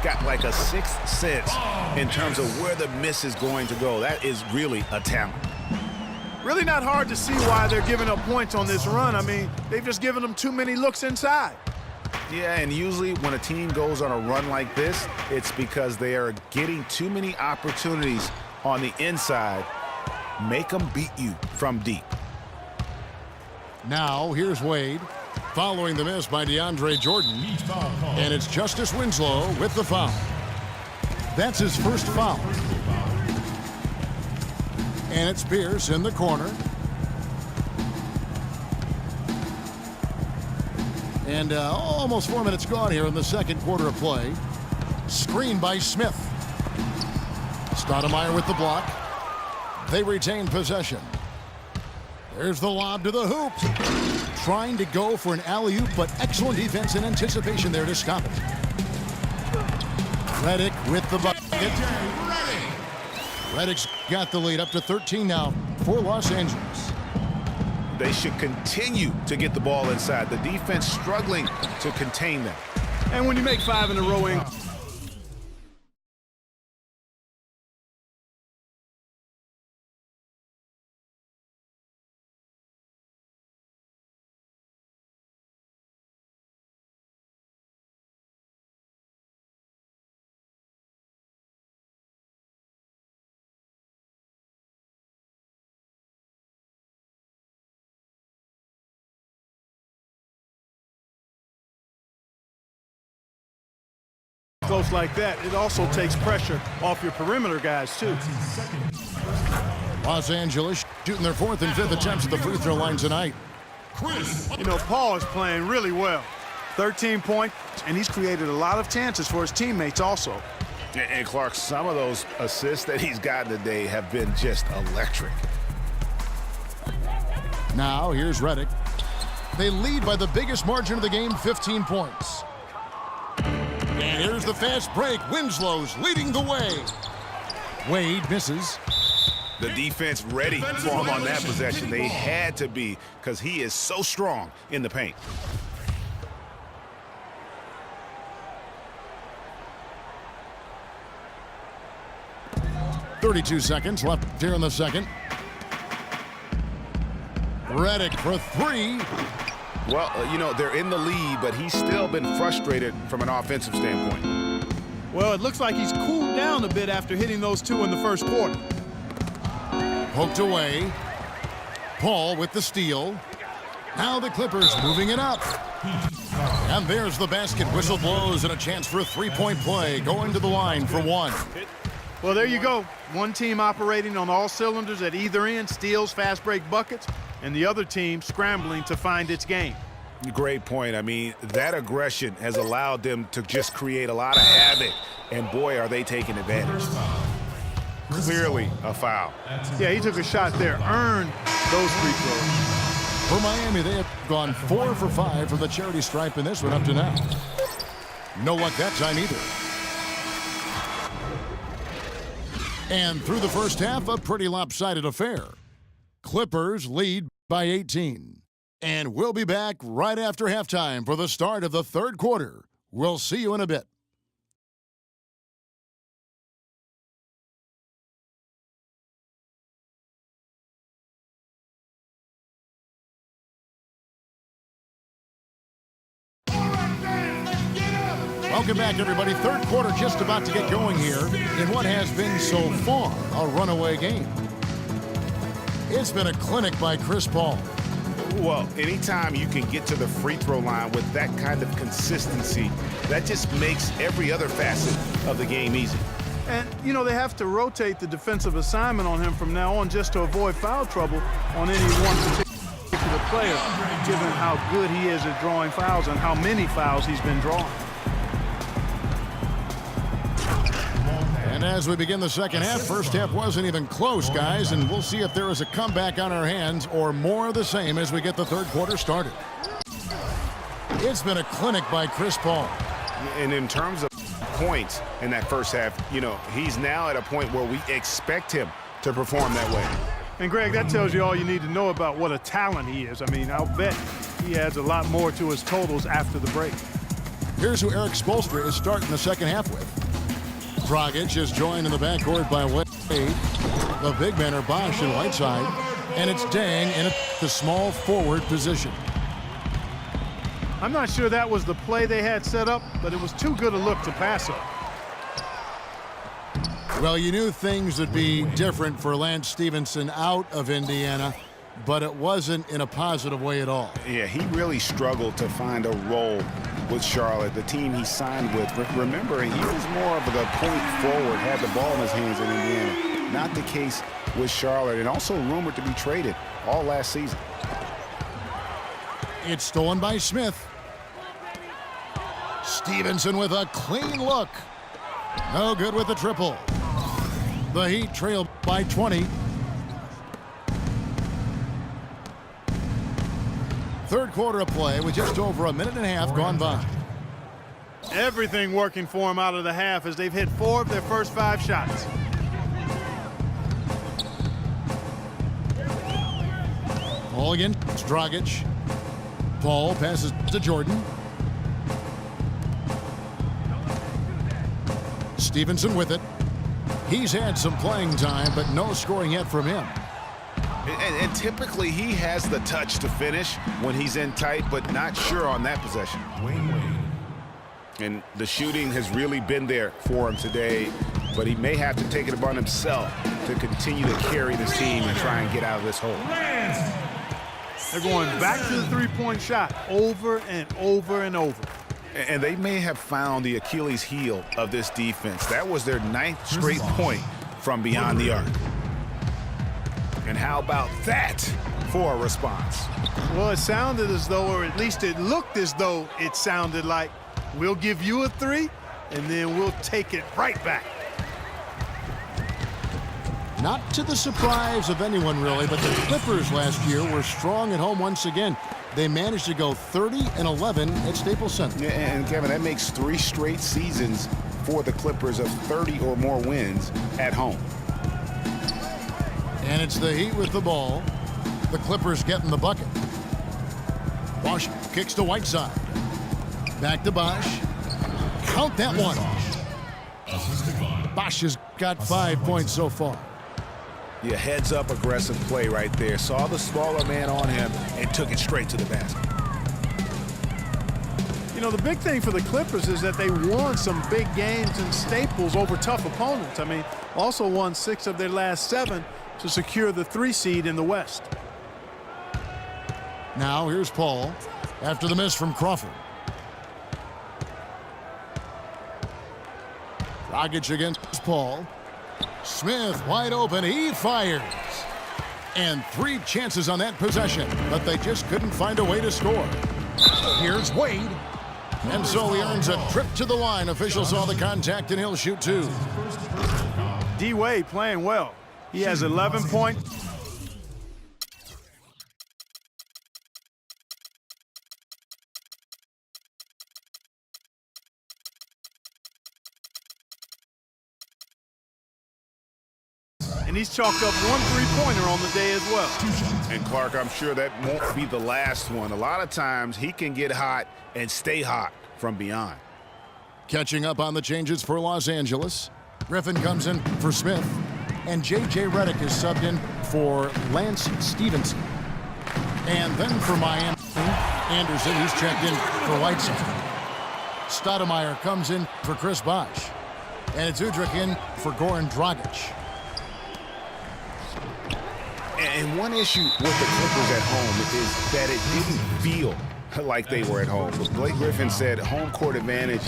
got like a sixth sense in terms of where the miss is going to go. That is really a talent. Really not hard to see why they're giving up points on this run. I mean, they've just given them too many looks inside. Yeah, and usually when a team goes on a run like this, it's because they are getting too many opportunities on the inside. Make them beat you from deep. Now, here's Wade. Following the miss by DeAndre Jordan. And it's Justice Winslow with the foul. That's his first foul. And it's Pierce in the corner. And almost 4 minutes gone here in the second quarter of play. Screen by Smith. Stoudemire with the block. They retain possession. There's the lob to the hoop. Trying to go for an alley-oop, but excellent defense and anticipation there to stop it. Redick with the bucket. Redick's got the lead up to 13 now for Los Angeles. They should continue to get the ball inside. The defense struggling to contain them. And when you make 5 in a row, close like that, it also takes pressure off your perimeter guys, too. Los Angeles shooting their 4th and 5th attempts at the free throw line tonight. You know, Paul is playing really well. 13 points, and he's created a lot of chances for his teammates also. And Clark, some of those assists that he's gotten today have been just electric. Now, here's Redick. They lead by the biggest margin of the game, 15 points. And here's the fast break. Winslow's leading the way. Wade misses. The defense ready for him on that possession. They had to be, because he is so strong in the paint. .32 seconds left here in the second. Redick for 3. Well, you know, they're in the lead, but he's still been frustrated from an offensive standpoint. Well, it looks like he's cooled down a bit after hitting those 2 in the first quarter. Poked away. Paul with the steal. Now the Clippers moving it up. And there's the basket. Whistle blows and a chance for a 3-point play. Going to the line for 1. Well, there you go. One team operating on all cylinders at either end, steals, fast break buckets, and the other team scrambling to find its game. Great point. I mean, that aggression has allowed them to just create a lot of havoc, and boy, are they taking advantage. Clearly a foul. Yeah, he took a shot there, earned those free throws. For Miami, they have gone 4 for 5 from the charity stripe in this one up to now. No luck that time either. And through the first half, a pretty lopsided affair. Clippers lead by 18. And we'll be back right after halftime for the start of the third quarter. We'll see you in a bit. Welcome back, everybody. Third quarter just about to get going here in what has been so far a runaway game. It's been a clinic by Chris Paul. Well, anytime you can get to the free throw line with that kind of consistency, that just makes every other facet of the game easy. And, you know, they have to rotate the defensive assignment on him from now on just to avoid foul trouble on any one particular player, given how good he is at drawing fouls and how many fouls he's been drawing. And as we begin the second half, first half wasn't even close, guys, and we'll see if there is a comeback on our hands or more of the same as we get the third quarter started. It's been a clinic by Chris Paul. And in terms of points in that first half, you know, he's now at a point where we expect him to perform that way. And, Greg, that tells you all you need to know about what a talent he is. I mean, I'll bet he adds a lot more to his totals after the break. Here's who Eric Spoelstra is starting the second half with. Dragic is joined in the backcourt by Wade. The big men are Bosch and Whiteside. And it's Deng in the small forward position. I'm not sure that was the play they had set up, but it was too good a look to pass up. Well, you knew things would be different for Lance Stevenson out of Indiana, but it wasn't in a positive way at all. Yeah, he really struggled to find a role with Charlotte, the team he signed with. Remember, he was more of the point forward, had the ball in his hands in Indiana. Not the case with Charlotte, and also rumored to be traded all last season. It's stolen by Smith. Stevenson with a clean look. No good with the triple. The Heat trail by 20. Third quarter of play with just over a minute and a half gone by. Everything working for them out of the half as they've hit 4 of their first 5 shots. Paul against Dragic. Paul passes to Jordan. Stevenson with it. He's had some playing time, but no scoring yet from him. And typically he has the touch to finish when he's in tight, but not sure on that possession. And the shooting has really been there for him today, but he may have to take it upon himself to continue to carry this team and try and get out of this hole. They're going back to the three-point shot over and over and over. And they may have found the Achilles heel of this defense. That was their 9th straight point from beyond the arc. And how about that for a response? Well, it sounded as though, or at least it looked as though it sounded like, we'll give you a 3, and then we'll take it right back. Not to the surprise of anyone, really, but the Clippers last year were strong at home once again. They managed to go 30-11 at Staples Center. Yeah, and Kevin, that makes 3 straight seasons for the Clippers of 30 or more wins at home. And it's the Heat with the ball. The Clippers getting the bucket. Bosch kicks to Whiteside. Back to Bosch. Count that one. Bosch has got 5 points so far. Yeah, heads-up aggressive play right there. Saw the smaller man on him and took it straight to the basket. You know, the big thing for the Clippers is that they won some big games in Staples over tough opponents. I mean, also won 6 of their last 7 to secure the 3 seed in the West. Now here's Paul after the miss from Crawford. Dragic against Paul. Smith wide open. He fires. And 3 chances on that possession, but they just couldn't find a way to score. Here's Wade. And so he earns a trip to the line. Officials saw the contact, and he'll shoot 2. D. Wade playing well. He has 11 points. And he's chalked up 1 3-pointer on the day as well. And Clark, I'm sure that won't be the last one. A lot of times he can get hot and stay hot from beyond. Catching up on the changes for Los Angeles. Griffin comes in for Smith. And J.J. Redick is subbed in for Lance Stevenson. And then for Miami, Anderson, he's checked in for Whiteside. Stoudemire comes in for Chris Bosh. And it's Udrih in for Goran Dragic. And one issue with the Clippers at home is that it didn't feel like they were at home. But Blake Griffin said home court advantage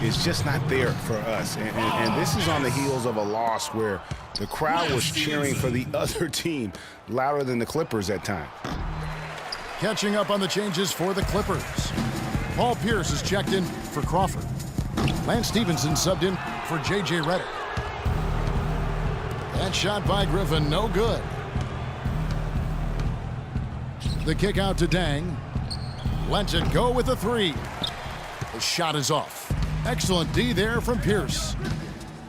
is just not there for us. And this is on the heels of a loss where the crowd was cheering for the other team louder than the Clippers at times. Catching up on the changes for the Clippers. Paul Pierce is checked in for Crawford. Lance Stevenson subbed in for J.J. Redick. That shot by Griffin, no good. The kick out to Deng. Lets it go with a 3. The shot is off. Excellent D there from Pierce.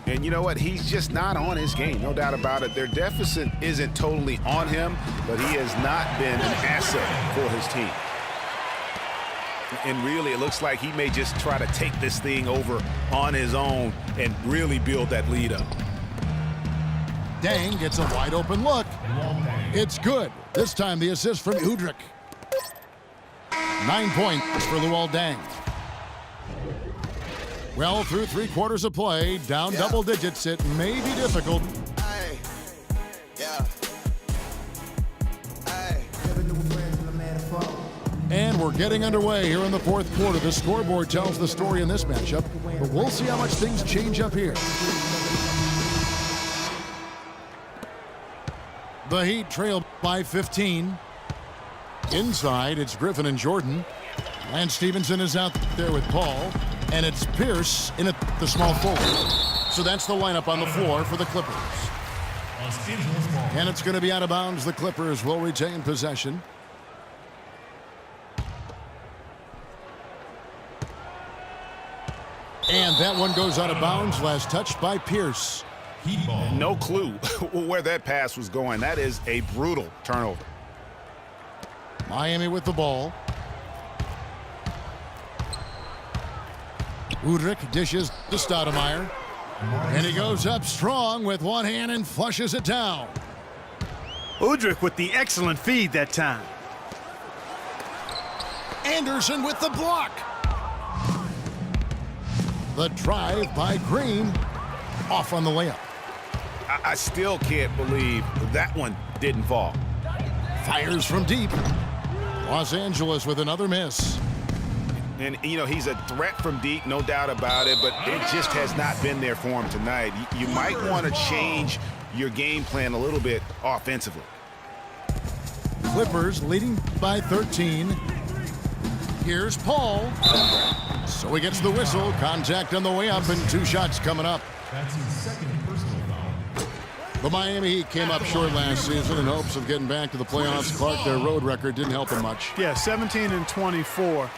And you know what? He's just not on his game, no doubt about it. Their deficit isn't totally on him, but he has not been an asset for his team. And really, it looks like he may just try to take this thing over on his own and really build that lead up. Dang gets a wide open look. It's good. This time the assist from Udrih. 9 points for Luol Deng. Well, through 3 quarters of play, down double digits, it may be difficult. And we're getting underway here in the 4th quarter. The scoreboard tells the story in this matchup, but we'll see how much things change up here. The Heat trail by 15. Inside, it's Griffin and Jordan. Lance Stevenson is out there with Paul. And it's Pierce in at the small forward. So that's the lineup on the floor for the Clippers. And it's going to be out of bounds. The Clippers will retain possession. And that one goes out of bounds. Last touched by Pierce. No clue where that pass was going. That is a brutal turnover. Miami with the ball. Udrih dishes to Stoudemire. And he goes up strong with one hand and flushes it down. Udrih with the excellent feed that time. Anderson with the block. The drive by Green. Off on the layup. I still can't believe that one didn't fall. Fires from deep. Los Angeles with another miss. And, you know, he's a threat from deep, no doubt about it, but it just has not been there for him tonight. You might want to change your game plan a little bit offensively. Clippers leading by 13. Here's Paul. So he gets the whistle. Contact on the way up and 2 shots coming up. That's his second personal foul. The Miami Heat came up short last season in hopes of getting back to the playoffs. Clark, their road record didn't help them much. Yeah, 17-24.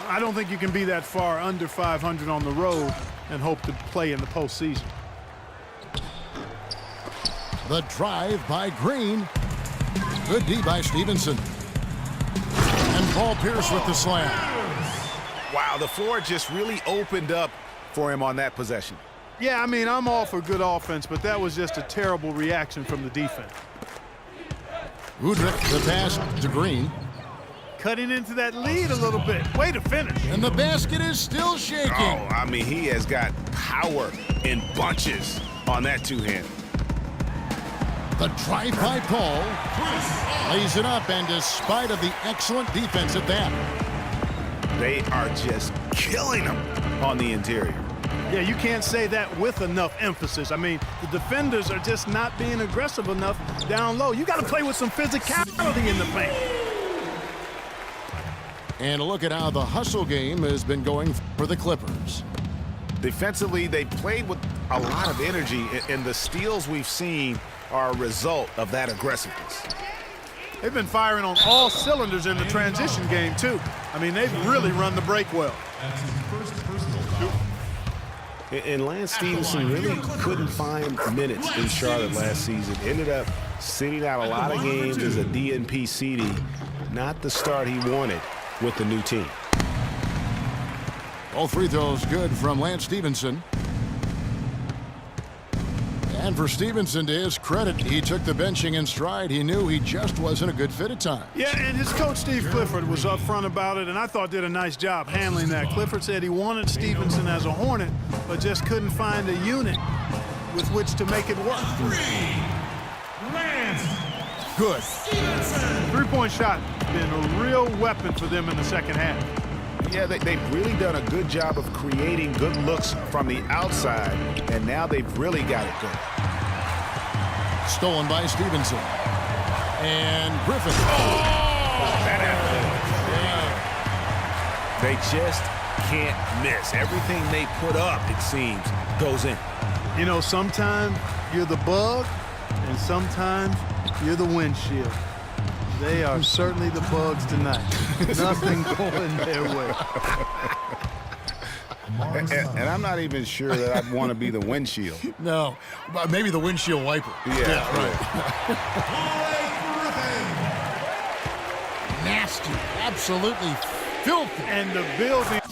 I don't think you can be that far under 500 on the road and hope to play in the postseason. The drive by Green. Good D by Stevenson. And Paul Pierce with the slam. Wow, the floor just really opened up for him on that possession. Yeah, I mean, I'm all for good offense, but that was just a terrible reaction from the defense. Udrih, the pass to Green. Cutting into that lead a little bit. Way to finish. And the basket is still shaking. Oh, I mean, he has got power in bunches on that 2-hand. The drive by Paul. Lays it up, and despite of the excellent defense at that. They are just killing him on the interior. Yeah, you can't say that with enough emphasis. I mean, the defenders are just not being aggressive enough down low. You got to play with some physicality in the paint. And a look at how the hustle game has been going for the Clippers. Defensively, they played with a lot of energy, and the steals we've seen are a result of that aggressiveness. They've been firing on all cylinders in the transition game, too. I mean, they've really run the break well. That's his first personal foul. And Lance Stevenson really couldn't find minutes in Charlotte last season. Ended up sitting out a lot of games as a DNP CD. Not the start he wanted with the new team. All free throws good from Lance Stevenson. And for Stevenson, to his credit, he took the benching in stride. He knew he just wasn't a good fit at times. Yeah, and his coach, Steve Clifford, was upfront about it, and I thought did a nice job handling that. Clifford said he wanted Stevenson as a Hornet, but just couldn't find a unit with which to make it work. Good. Three-point shot been a real weapon for them in the second half. Yeah, they've really done a good job of creating good looks from the outside, and now they've really got it good. Stolen by Stevenson. And Griffin. That happened. They just can't miss. Everything they put up, it seems, goes in. You know, sometimes you're the bug, and sometimes you're the windshield. They are certainly the bugs tonight. Nothing going their way. And I'm not even sure that I'd want to be the windshield. No, but maybe the windshield wiper. Yeah, right. Nasty, absolutely filthy. And the building